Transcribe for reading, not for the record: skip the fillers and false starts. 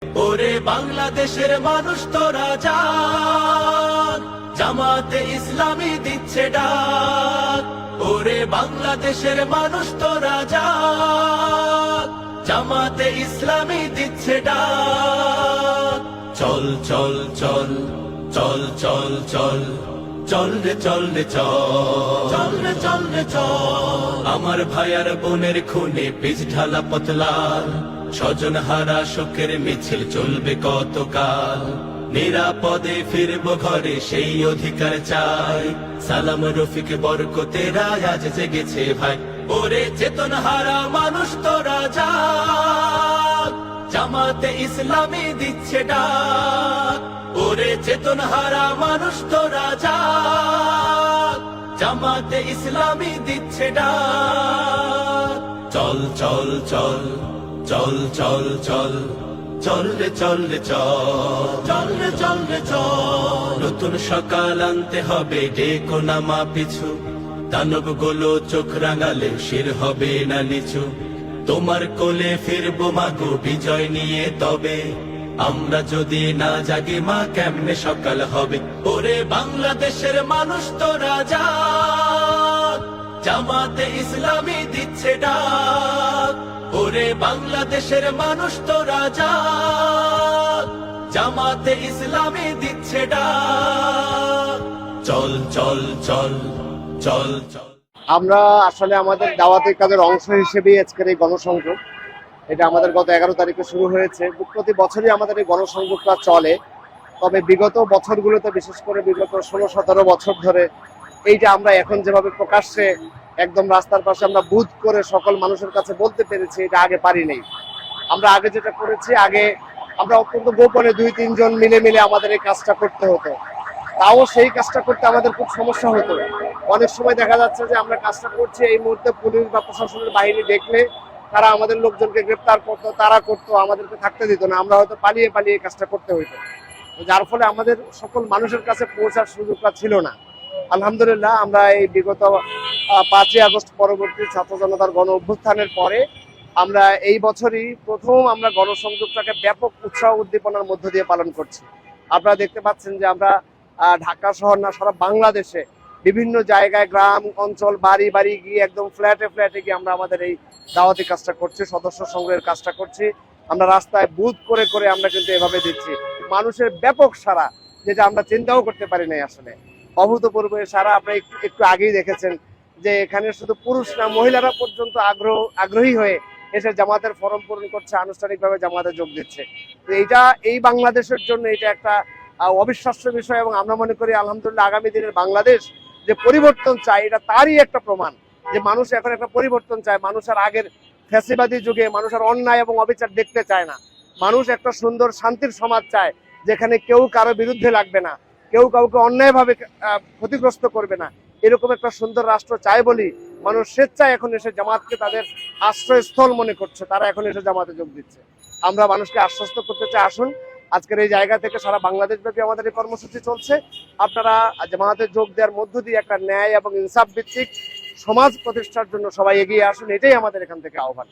ওরে বাংলাদেশের মানুষ তোরা জাগ, জামাতে ইসলামী দিচ্ছে ডাক। ওরে বাংলাদেশের মানুষ তোরা জাগ, জামাতে ইসলামী দিচ্ছে ডাক। চল চল চল চল চল চল চল রে চল রে চল, চল রে চল রে চল। আমার ভাইয়ার বোনের খুনে পিছ ঢালা পথলাল, স্বজন হারা শোকের মিছিল চলবে কতকাল। নিরাপদে ফিরবো ঘরে সেই অধিকার চাই। সালাম রফিক বরকতেরা আজ জেগেছে ভাই। ওরে চেতন হারা মানুষ তোরা জাগ, জামাতে ইসলামী দিচ্ছে ডাক। ওরে চেতন হারা মানুষ তোরা জাগ, জামাতে ইসলামী দিচ্ছে ডাক। চল চল চল চল চল চল চল রে চল রে চল, চল রে চল রে চল। নতুন সকাল আনতে হবে ডেকো নামা পিছু, দানব গুলো চোখ রাঙালে শির হবে না নিচু। তোমার কোলে ফিরবো মাগো বিজয় নিয়ে, তবে আমরা যদি না জাগি মা কেমনে সকাল হবে। ওরে বাংলাদেশের মানুষ তোরা জাগ, জামাতে ইসলামী দিচ্ছে ডাক। ওরে বাংলাদেশের মানুষ তোরা জাগ, জামাতে ইসলামী দিচ্ছে ডাক। চল চল চল চল চল। আমরা আসলে আমাদের দাওয়াতের কাজের অংশ হিসেবেই আজকের এই গণসংযোগ, এটা আমাদের গত 11 তারিখে শুরু হয়েছে। প্রতি বছরই আমাদের এই গণসংযোগটা চলে, তবে বিগত বছরগুলোতে, বিশেষ করে বিগত 16-17 বছর ধরে এইটা আমরা এখন যেভাবে প্রকাশ্যে একদম রাস্তার পাশে আমরা বুথ করে সকল মানুষের কাছে বলতে পেরেছি, এটা আগে পারি নাই। আমরা আগে যেটা করেছি, আগে আমরা অত্যন্ত গোপনে 2-3 জন মিলে আমাদের এই কাজটা করতে হতো। তাও সেই কাজটা করতে আমাদের খুব সমস্যা হতো। অনেক সময় দেখা যাচ্ছে যে আমরা কাজটা করছি, এই মুহূর্তে পুলিশ বা প্রশাসনের বাহিনী দেখলে তারা আমাদের লোকজনকে গ্রেপ্তার করতো, তারা করতো, আমাদেরকে থাকতে দিত না। আমরা হয়তো পালিয়ে পালিয়ে কাজটা করতে হইতো, যার ফলে আমাদের সকল মানুষের কাছে পৌঁছার সুযোগটা ছিল না। আলহামদুলিল্লাহ, আমরা এই বিগত 5ই আগস্ট পরবর্তী ছাত্র জনতার গণ অভ্যুত্থানের পরে আমরা এই বছরই প্রথম আমরা গণসংযোগটাকে ব্যাপক উৎসাহ উদ্দীপনার মধ্য দিয়ে পালন করছি। আপনারা দেখতে পাচ্ছেন যে আমরা ঢাকা শহর না, সারা বাংলাদেশে বিভিন্ন জায়গায়, গ্রাম অঞ্চল, বাড়ি বাড়ি গিয়ে, একদম ফ্ল্যাটে ফ্ল্যাটে গিয়ে আমরা আমাদের এই দাওয়াতি কাজটা করছি, সদস্য সংগ্রহের কাজটা করছি। আমরা রাস্তায় বুথ করে করে আমরা কিন্তু এভাবে দিচ্ছি। মানুষের ব্যাপক সাড়া, যেটা আমরা চিন্তাও করতে পারি নাই আসলে। অভূতপূর্ব সারা আপনারা একটু আগেই দেখেছেন যে এখানে শুধু পুরুষ না, মহিলারা পর্যন্ত আগ্রহী হয়ে এসে জামাতের ফরম পূরণ করছে, আনুষ্ঠানিকভাবে জামাতে যোগ দিচ্ছে। তো এইটা এই বাংলাদেশের জন্য এটা একটা অবিশ্বাস্য বিষয়, এবং আমরা মনে করি আলহামদুলিল্লাহ আগামী দিনের বাংলাদেশ যে পরিবর্তন চায়, এটা তারই একটা প্রমাণ যে মানুষ এখন একটা পরিবর্তন চায়। মানুষ আর আগের ফ্যাসিবাদী যুগে মানুষ আর অন্যায় এবং অবিচার দেখতে চায় না। মানুষ একটা সুন্দর শান্তির সমাজ চায়, যেখানে কেউ কারো বিরুদ্ধে লাগবে না, কেউ কাউকে অন্যায়ভাবে ক্ষতিগ্রস্ত করবে না। এরকম একটা সুন্দর রাষ্ট্র চায় বলি মানুষ স্বেচ্ছায় এখন এসে জামাতকে তাদের আশ্রয়স্থল মনে করছে, তারা এখন এসে জামাতে যোগ দিচ্ছে। আমরা মানুষকে আশ্বস্ত করতে চাই, আসুন আজকের এই জায়গা থেকে সারা বাংলাদেশ ব্যাপী আমাদের এই কর্মসূচি চলছে। আপনারা জামাতে যোগ দেওয়ার মধ্য দিয়ে একটা ন্যায় এবং ইনসাফ ভিত্তিক সমাজ প্রতিষ্ঠার জন্য সবাই এগিয়ে আসুন, এটাই আমাদের এখান থেকে আহ্বান।